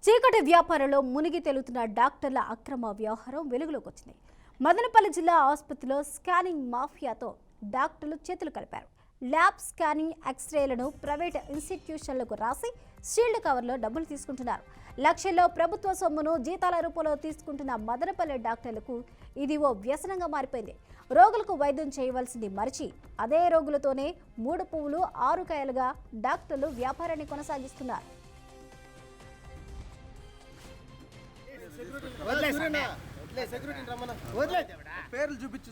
చీకటి వ్యాపారంలో మునిగి తేలుతున్న డాక్టర్ల అక్రమ వ్యవహారం వెలుగులోకి వచ్చింది. మదనపల్లి జిల్లా ఆసుపత్రిలో స్కానింగ్ మాఫియాతో డాక్టర్లు చేతులు కలిపారు. ల్యాబ్ స్కానింగ్ ఎక్స్రేలను ప్రైవేట్ ఇన్స్టిట్యూషన్లకు రాసి షీల్డ్ కవర్లో డబ్బులు తీసుకుంటున్నారు. లక్షల్లో ప్రభుత్వ సొమ్మును జీతాల రూపంలో తీసుకుంటున్న మదనపల్లి డాక్టర్లకు ఇది ఓ వ్యసనంగా మారిపోయింది. రోగులకు వైద్యం చేయవలసింది మరిచి అదే రోగులతోనే 3 పువ్వులు 6 కాయలుగా డాక్టర్లు వ్యాపారాన్ని కొనసాగిస్తున్నారు. పేర్లు చూపించు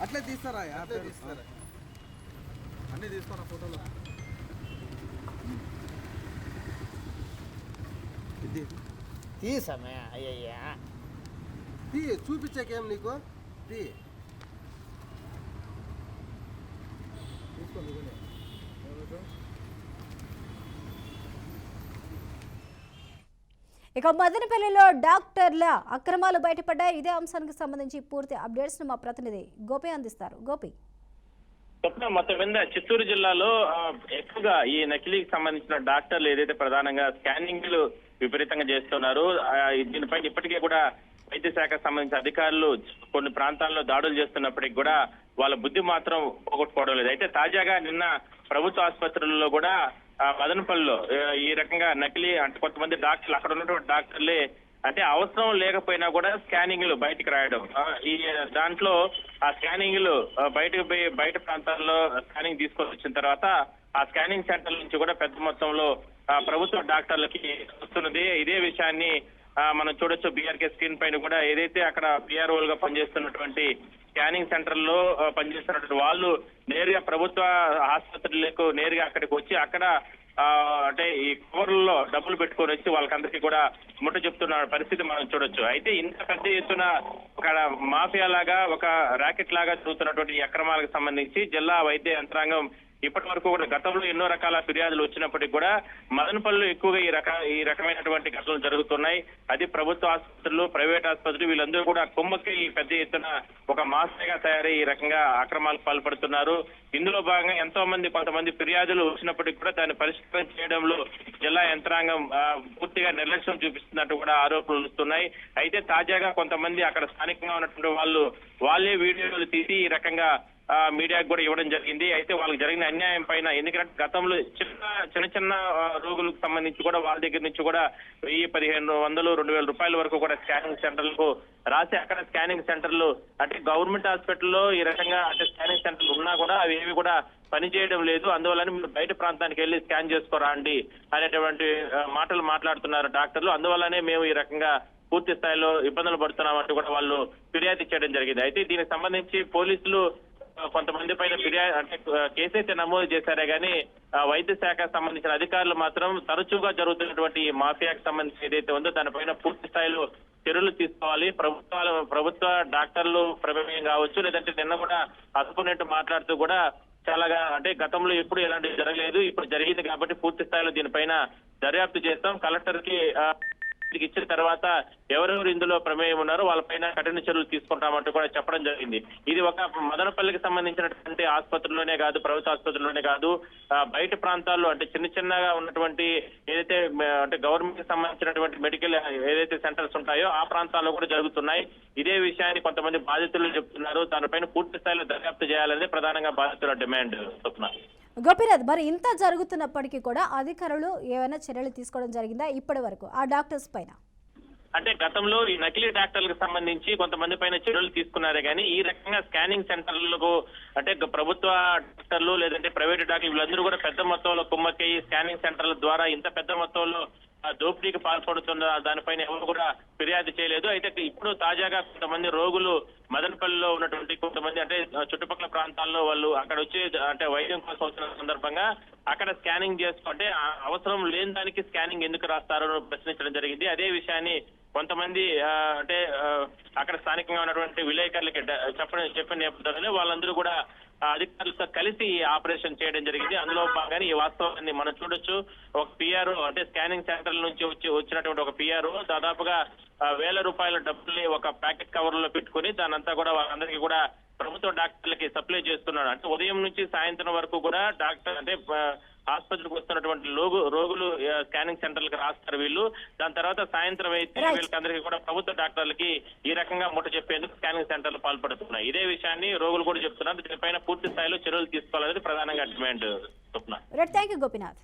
అట్లే తీస్తారా అన్ని తీసుకున్న ఫోటోలు తీసమే అయ్యయ్యా చూపించాకేం నీకు తీసుకోండి. ఇక మదనపల్లిలో డాక్టర్ల అక్రమాలు బయటపడ్డాయి. ఇదే అంశానికి సంబంధించి పూర్తి అప్డేట్స్ మా ప్రతినిధి గోపి అందిస్తారు. గోపి, మొత్తం మీద చిత్తూరు జిల్లాలో ఎక్కువగా ఈ నకిలీకి సంబంధించిన డాక్టర్లు ఏదైతే ప్రధానంగా స్కానింగ్లు విపరీతంగా చేస్తున్నారు, దీనిపై ఇప్పటికే కూడా వైద్య శాఖకు సంబంధించిన అధికారులు కొన్ని ప్రాంతాల్లో దాడులు చేస్తున్నప్పటికీ కూడా వాళ్ళ బుద్ధి మాత్రం పోగొట్టుకోవడం లేదు. అయితే తాజాగా నిన్న ప్రభుత్వ ఆసుపత్రుల్లో కూడా మదనపల్లిలో ఈ రకంగా నకిలీ అంటే కొంతమంది డాక్టర్లు అక్కడ ఉన్నటువంటి డాక్టర్లే అంటే అవసరం లేకపోయినా కూడా స్కానింగ్లు బయటకు రాయడం, ఈ దాంట్లో ఆ స్కానింగ్లు బయటకు పోయి బయట ప్రాంతాల్లో స్కానింగ్ తీసుకొని వచ్చిన తర్వాత ఆ స్కానింగ్ సెంటర్ నుంచి కూడా పెద్ద మొత్తంలో ప్రభుత్వ డాక్టర్లకి వస్తున్నది. ఇదే విషయాన్ని మనం చూడొచ్చు బీఆర్కే స్క్రీన్ పైన కూడా. ఏదైతే అక్కడ పిఆర్ఓలుగా పనిచేస్తున్నటువంటి స్కానింగ్ సెంటర్ లో పనిచేస్తున్నటువంటి వాళ్ళు నేరుగా ప్రభుత్వ ఆసుపత్రులకు నేరుగా అక్కడికి వచ్చి అక్కడ అంటే ఈ కవర్లలో డబ్బులు పెట్టుకొని వచ్చి వాళ్ళకందరికీ కూడా ముట్ట చెప్తున్న పరిస్థితి మనం చూడొచ్చు. అయితే ఇంత పెద్ద ఎత్తున ఒక మాఫియా లాగా ఒక ర్యాకెట్ లాగా జరుగుతున్నటువంటి అక్రమాలకు సంబంధించి జిల్లా వైద్య యంత్రాంగం ఇప్పటి వరకు కూడా గతంలో ఎన్నో రకాల ఫిర్యాదులు వచ్చినప్పటికీ కూడా మదనపల్లిలో ఎక్కువగా ఈ రకమైనటువంటి ఘటనలు జరుగుతున్నాయి. అది ప్రభుత్వ ఆసుపత్రులు, ప్రైవేట్ ఆసుపత్రులు వీళ్ళందరూ కూడా కుమ్మకి పెద్ద ఎత్తున ఒక మాఫియాగా తయారై ఈ రకంగా అక్రమాలకు పాల్పడుతున్నారు. ఇందులో భాగంగా ఎంతో మంది కొంతమంది ఫిర్యాదులు వచ్చినప్పటికీ కూడా దాన్ని పరిష్కారం చేయడంలో జిల్లా యంత్రాంగం పూర్తిగా నిర్లక్ష్యం చూపిస్తున్నట్టు కూడా ఆరోపణలు వస్తున్నాయి. అయితే తాజాగా కొంతమంది అక్కడ స్థానికంగా ఉన్నటువంటి వాళ్ళే వీడియోలు తీసి ఈ రకంగా మీడియాకు కూడా ఇవ్వడం జరిగింది. అయితే వాళ్ళకి జరిగిన అన్యాయం పైన, ఎందుకంటే గతంలో చిన్న రోగులకు సంబంధించి కూడా వాళ్ళ దగ్గర నుంచి కూడా 1,000-1,500-2,000 రూపాయల వరకు కూడా స్కానింగ్ సెంటర్లకు రాసి అక్కడ స్కానింగ్ సెంటర్లు అంటే గవర్నమెంట్ హాస్పిటల్లో ఈ రకంగా అంటే స్కానింగ్ సెంటర్లు ఉన్నా కూడా అవి ఏవి కూడా పనిచేయడం లేదు, అందువల్ల మీరు బయట ప్రాంతానికి వెళ్ళి స్కాన్ చేసుకోరండి అనేటువంటి మాటలు మాట్లాడుతున్నారు డాక్టర్లు. అందువల్లనే మేము ఈ రకంగా పూర్తి స్థాయిలో ఇబ్బందులు పడుతున్నామంటూ కూడా వాళ్ళు ఫిర్యాదు చేయడం జరిగింది. అయితే దీనికి సంబంధించి పోలీసులు కొంతమంది పైన ఫిర్యాదు అంటే కేసు అయితే నమోదు చేశారే కానీ వైద్య శాఖకు సంబంధించిన అధికారులు మాత్రం తరచుగా జరుగుతున్నటువంటి మాఫియాకు సంబంధించి ఏదైతే ఉందో దానిపైన పూర్తి స్థాయిలో చర్యలు తీసుకోవాలి. ప్రభుత్వ డాక్టర్లు ప్రమేయం కావచ్చు, లేదంటే నిన్న కూడా అసుకునేట్టు మాట్లాడుతూ కూడా చాలాగా అంటే గతంలో ఎప్పుడు ఎలాంటివి జరగలేదు, ఇప్పుడు జరిగింది కాబట్టి పూర్తి స్థాయిలో దీనిపైన దర్యాప్తు చేస్తాం, కలెక్టర్ కి ఇచ్చిన తర్వాత ఎవరెవరు ఇందులో ప్రమేయం ఉన్నారో వాళ్ళపైన కఠిన చర్యలు తీసుకుంటామంటూ కూడా చెప్పడం జరిగింది. ఇది ఒక మదనపల్లికి సంబంధించినటువంటి ఆసుపత్రుల్లోనే కాదు, ప్రభుత్వ ఆసుపత్రుల్లోనే కాదు, బయట ప్రాంతాల్లో అంటే చిన్నగా ఉన్నటువంటి ఏదైతే అంటే గవర్నమెంట్ కి సంబంధించినటువంటి మెడికల్ ఏదైతే సెంటర్స్ ఉంటాయో ఆ ప్రాంతాల్లో కూడా జరుగుతున్నాయి. ఇదే విషయాన్ని కొంతమంది బాధితులు చెప్తున్నారు. దానిపైన పూర్తి స్థాయిలో దర్యాప్తు చేయాలనేది ప్రధానంగా బాధితుల డిమాండ్. గోపీనాథ్, మరి ఇంత జరుగుతున్నప్పటికీ కూడా అధికారులు ఏమైనా చర్యలు తీసుకోవడం జరిగిందా ఇప్పటి వరకు ఆ డాక్టర్స్ పైన? అంటే గతంలో ఈ నకిలీ డాక్టర్లకు సంబంధించి కొంతమంది పైన చర్యలు తీసుకున్నారే కానీ ఈ రకంగా స్కానింగ్ సెంటర్లకు అంటే ప్రభుత్వ డాక్టర్లు లేదంటే ప్రైవేట్ డాక్టర్లు వీళ్ళందరూ కూడా పెద్ద మొత్తంలో కుమ్మక్కై స్కానింగ్ సెంటర్ల ద్వారా ఇంత పెద్ద మొత్తంలో దోపిడీకి పాల్పడుతున్న దానిపైన ఎవరు కూడా ఫిర్యాదు చేయలేదు. అయితే ఇప్పుడు తాజాగా కొంతమంది రోగులు మదనపల్లిలో ఉన్నటువంటి కొంతమంది అంటే చుట్టుపక్కల ప్రాంతాల్లో వాళ్ళు అక్కడ వచ్చి అంటే వైద్యం కోసం వచ్చిన సందర్భంగా అక్కడ స్కానింగ్ చేసుకుంటే అవసరం లేని దానికి స్కానింగ్ ఎందుకు రాస్తారో ప్రశ్నించడం జరిగింది. అదే విషయాన్ని కొంతమంది అంటే అక్కడ స్థానికంగా ఉన్నటువంటి విలేకరులకి చెప్పిన నేపథ్యంలో వాళ్ళందరూ కూడా అధికారులతో కలిసి ఆపరేషన్ చేయడం జరిగింది. అందులో భాగంగానే ఈ వాస్తవాన్ని మనం చూడొచ్చు. ఒక పిఆర్ఓ అంటే స్కానింగ్ సెంటర్ నుంచి వచ్చినటువంటి ఒక పిఆర్ఓ దాదాపుగా 1,000 రూపాయల డబ్బుల్ని ఒక ప్యాకెట్ కవర్ లో పెట్టుకుని దానంతా కూడా వాళ్ళందరికీ కూడా ప్రభుత్వ డాక్టర్లకి సప్లై చేస్తున్నాడు. అంటే ఉదయం నుంచి సాయంత్రం వరకు కూడా డాక్టర్ అంటే ఆసుపత్రికి వస్తున్నటువంటి రోగులు స్కానింగ్ సెంటర్లకు రాస్తారు వీళ్ళు. దాని తర్వాత సాయంత్రం అయితే వీళ్ళకందరికీ కూడా ప్రభుత్వ డాక్టర్లకి ఈ రకంగా ముట్ట చెప్పేందుకు స్కానింగ్ సెంటర్లు పాల్పడుతున్నాయి. ఇదే విషయాన్ని రోగులు కూడా చెప్తున్నారు. దీనిపైన పూర్తి స్థాయిలో చర్యలు తీసుకోవాలనేది ప్రధానంగా డిమాండ్. Thank you Gopinath.